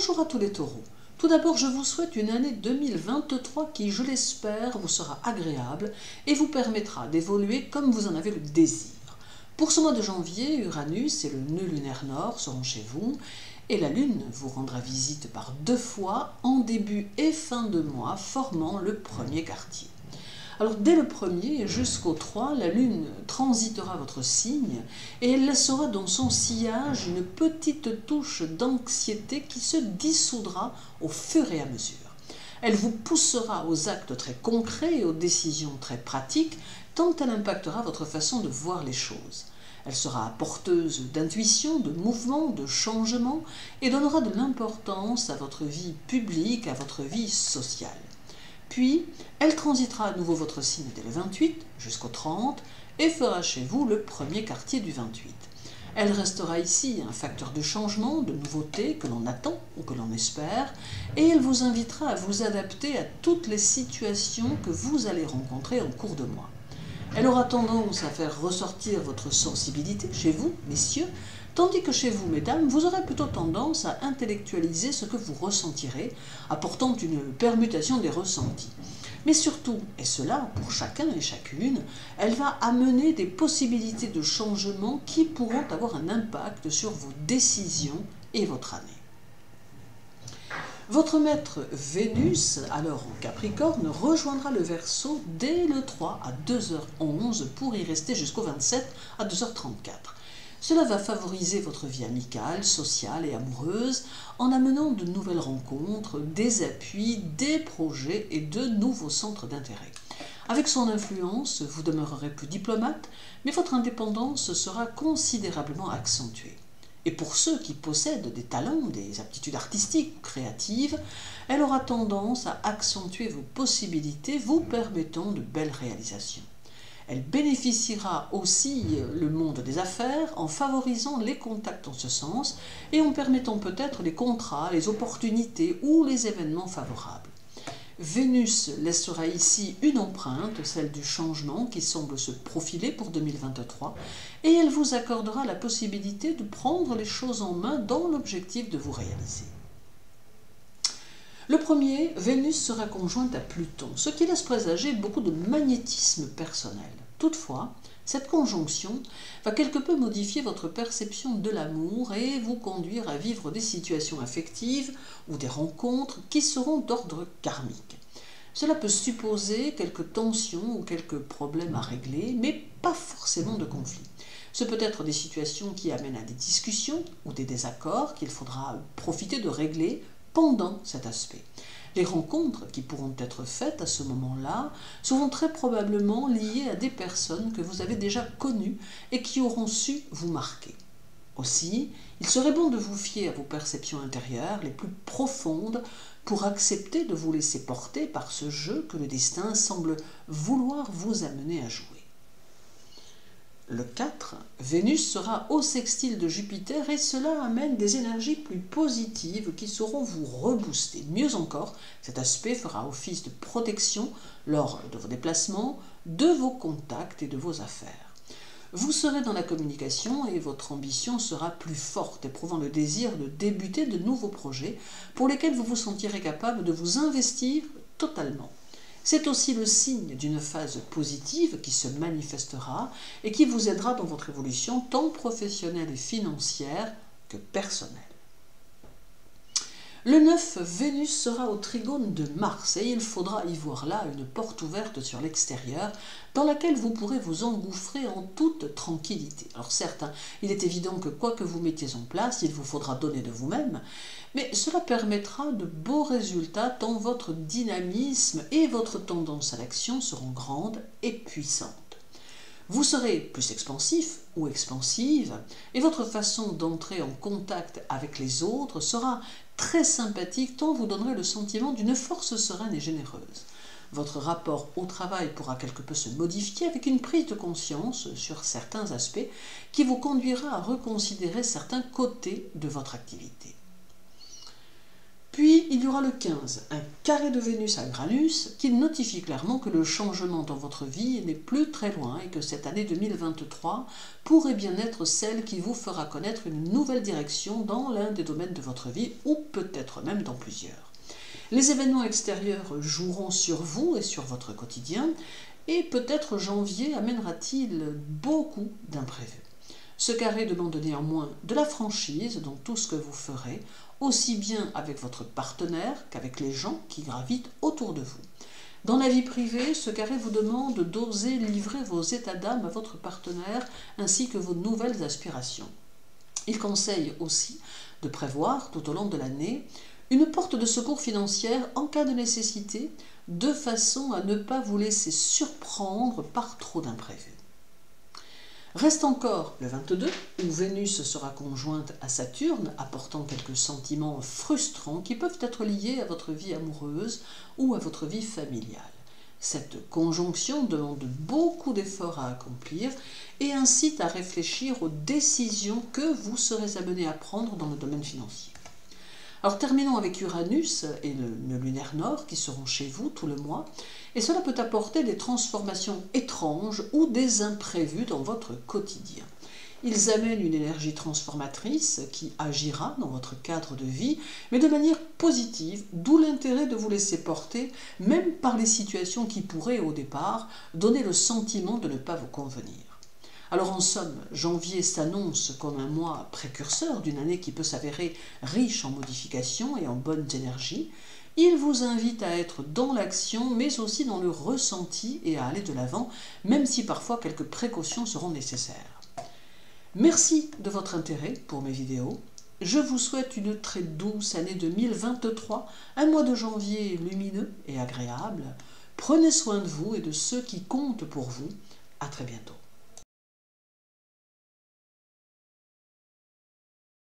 Bonjour à tous les taureaux. Tout d'abord, je vous souhaite une année 2023 qui, je l'espère, vous sera agréable et vous permettra d'évoluer comme vous en avez le désir. Pour ce mois de janvier, Uranus et le nœud lunaire nord seront chez vous et la Lune vous rendra visite par 2 fois en début et fin de mois, formant le premier quartier. Alors dès le 1er jusqu'au 3, la Lune transitera votre signe et elle laissera dans son sillage une petite touche d'anxiété qui se dissoudra au fur et à mesure. Elle vous poussera aux actes très concrets et aux décisions très pratiques, tant elle impactera votre façon de voir les choses. Elle sera porteuse d'intuition, de mouvement, de changement et donnera de l'importance à votre vie publique, à votre vie sociale. Puis, elle transitera à nouveau votre signe dès le 28 jusqu'au 30 et fera chez vous le premier quartier du 28. Elle restera ici un facteur de changement, de nouveauté que l'on attend ou que l'on espère, et elle vous invitera à vous adapter à toutes les situations que vous allez rencontrer en cours de mois. Elle aura tendance à faire ressortir votre sensibilité chez vous, messieurs, tandis que chez vous, mesdames, vous aurez plutôt tendance à intellectualiser ce que vous ressentirez, apportant une permutation des ressentis. Mais surtout, et cela pour chacun et chacune, elle va amener des possibilités de changement qui pourront avoir un impact sur vos décisions et votre année. Votre maître Vénus, alors en Capricorne, rejoindra le Verseau dès le 3 à 2h11 pour y rester jusqu'au 27 à 2h34. Cela va favoriser votre vie amicale, sociale et amoureuse en amenant de nouvelles rencontres, des appuis, des projets et de nouveaux centres d'intérêt. Avec son influence, vous demeurerez plus diplomate, mais votre indépendance sera considérablement accentuée. Et pour ceux qui possèdent des talents, des aptitudes artistiques ou créatives, elle aura tendance à accentuer vos possibilités, vous permettant de belles réalisations. Elle bénéficiera aussi le monde des affaires en favorisant les contacts en ce sens et en permettant peut-être les contrats, les opportunités ou les événements favorables. Vénus laissera ici une empreinte, celle du changement qui semble se profiler pour 2023, et elle vous accordera la possibilité de prendre les choses en main dans l'objectif de vous réaliser. Le 1er, Vénus sera conjointe à Pluton, ce qui laisse présager beaucoup de magnétisme personnel. Toutefois, cette conjonction va quelque peu modifier votre perception de l'amour et vous conduire à vivre des situations affectives ou des rencontres qui seront d'ordre karmique. Cela peut supposer quelques tensions ou quelques problèmes à régler, mais pas forcément de conflits. Ce peut être des situations qui amènent à des discussions ou des désaccords qu'il faudra profiter de régler pendant cet aspect. Les rencontres qui pourront être faites à ce moment-là seront très probablement liées à des personnes que vous avez déjà connues et qui auront su vous marquer. Aussi, il serait bon de vous fier à vos perceptions intérieures les plus profondes pour accepter de vous laisser porter par ce jeu que le destin semble vouloir vous amener à jouer. Le 4, Vénus sera au sextile de Jupiter et cela amène des énergies plus positives qui sauront vous rebooster. Mieux encore, cet aspect fera office de protection lors de vos déplacements, de vos contacts et de vos affaires. Vous serez dans la communication et votre ambition sera plus forte, éprouvant le désir de débuter de nouveaux projets pour lesquels vous vous sentirez capable de vous investir totalement. C'est aussi le signe d'une phase positive qui se manifestera et qui vous aidera dans votre évolution tant professionnelle et financière que personnelle. Le 9, Vénus sera au trigone de Mars et il faudra y voir là une porte ouverte sur l'extérieur dans laquelle vous pourrez vous engouffrer en toute tranquillité. Alors certes, il est évident que quoi que vous mettiez en place, il vous faudra donner de vous-même, mais cela permettra de beaux résultats tant votre dynamisme et votre tendance à l'action seront grandes et puissantes. Vous serez plus expansif ou expansive et votre façon d'entrer en contact avec les autres sera très sympathique tant vous donnerez le sentiment d'une force sereine et généreuse. Votre rapport au travail pourra quelque peu se modifier avec une prise de conscience sur certains aspects qui vous conduira à reconsidérer certains côtés de votre activité. Puis, il y aura le 15, un carré de Vénus à Uranus qui notifie clairement que le changement dans votre vie n'est plus très loin et que cette année 2023 pourrait bien être celle qui vous fera connaître une nouvelle direction dans l'un des domaines de votre vie ou peut-être même dans plusieurs. Les événements extérieurs joueront sur vous et sur votre quotidien et peut-être janvier amènera-t-il beaucoup d'imprévus. Ce carré demande néanmoins de la franchise dans tout ce que vous ferez, aussi bien avec votre partenaire qu'avec les gens qui gravitent autour de vous. Dans la vie privée, ce carré vous demande d'oser livrer vos états d'âme à votre partenaire ainsi que vos nouvelles aspirations. Il conseille aussi de prévoir tout au long de l'année une porte de secours financière en cas de nécessité, de façon à ne pas vous laisser surprendre par trop d'imprévus. Reste encore le 22, où Vénus sera conjointe à Saturne, apportant quelques sentiments frustrants qui peuvent être liés à votre vie amoureuse ou à votre vie familiale. Cette conjonction demande beaucoup d'efforts à accomplir et incite à réfléchir aux décisions que vous serez amené à prendre dans le domaine financier. Alors terminons avec Uranus et le lunaire nord qui seront chez vous tout le mois, et cela peut apporter des transformations étranges ou des imprévus dans votre quotidien. Ils amènent une énergie transformatrice qui agira dans votre cadre de vie, mais de manière positive, d'où l'intérêt de vous laisser porter, même par les situations qui pourraient au départ donner le sentiment de ne pas vous convenir. Alors en somme, janvier s'annonce comme un mois précurseur d'une année qui peut s'avérer riche en modifications et en bonnes énergies. Il vous invite à être dans l'action, mais aussi dans le ressenti et à aller de l'avant, même si parfois quelques précautions seront nécessaires. Merci de votre intérêt pour mes vidéos. Je vous souhaite une très douce année 2023, un mois de janvier lumineux et agréable. Prenez soin de vous et de ceux qui comptent pour vous. À très bientôt.